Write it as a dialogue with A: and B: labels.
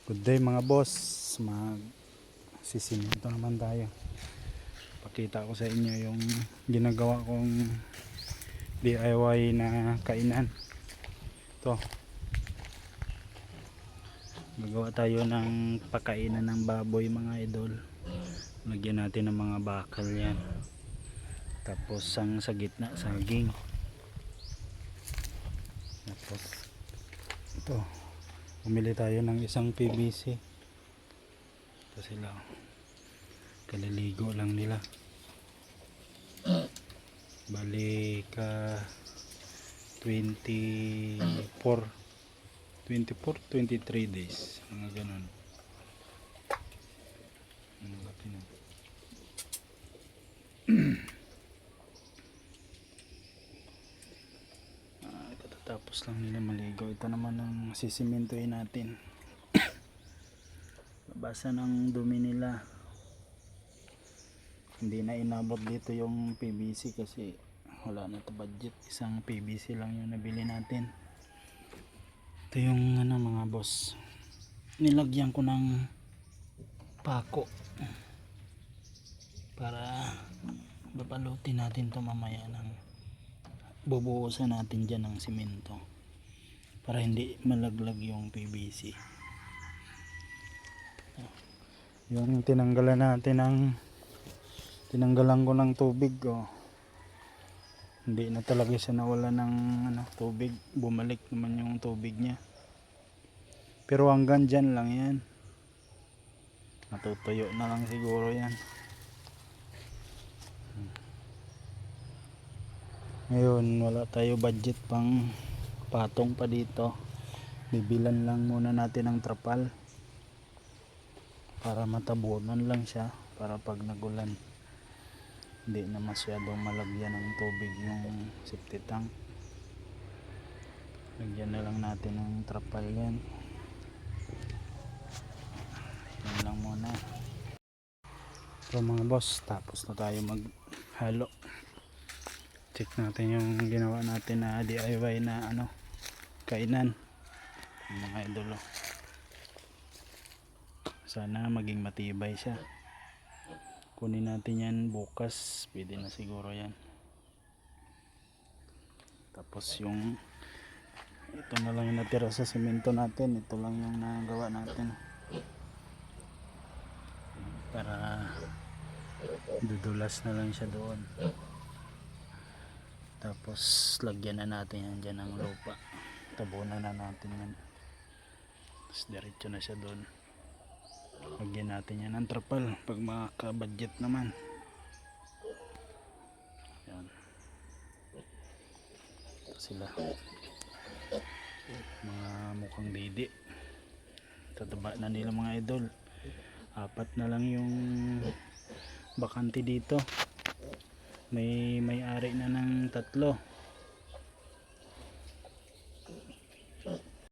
A: Good day mga boss, sisiminto naman tayo. Pakita ko sa inyo yung ginagawa kong DIY na kainan. Ito, gagawa tayo ng pakainan ng baboy mga idol. Lagyan natin ng mga bakal yan, tapos ang sa gitna saging, tapos ito, bumili tayo ng isang PVC. Ito sila, kaliligo lang nila. Balik 23 days, mga ganun. Katatapos lang nila maligo. Ito naman ang sisimentohin natin. Basa ng dumi nila. Hindi na inabot dito yung PVC kasi wala na to budget. Isang PVC lang yung nabili natin. Ito yung mga boss, nilagyan ko ng pako para babalutin natin to mamaya ng bubuhusan natin dyan ng simento para hindi malaglag yung PVC. Yung tinanggalan ko ng tubig, hindi na talaga siya nawala ng tubig. Bumalik naman yung tubig niya, pero hanggang dyan lang yan. Matutuyo na lang siguro yan. Ngayon wala tayo budget pang patong pa dito. Bibilan lang muna natin ng trapal para matabunan lang siya, para pag nagulan hindi na masyadong malagyan ng tubig yung septic tank. Lagyan na lang natin ng trapal yan. Yan lang muna. So mga boss, tapos na tayo maghalo. Check natin yung ginawa natin na DIY na kainan mga idolo. Sana maging matibay siya. Kunin natin yan bukas, pwede na siguro yan. Tapos yung ito na lang yung natira sa simento natin. Ito lang yung nagawa natin para dudulas na lang siya doon. Tapos lagyan na natin yan dyan ng lupa, tabunan na natin yan, tapos diretso na siya doon. Lagyan natin yan ng trapal pag makaka-budget naman. Yan, ito sila, mga mukhang didi. Tataba na nila mga idol. 4 na lang yung bakante dito. May ari na ng 3.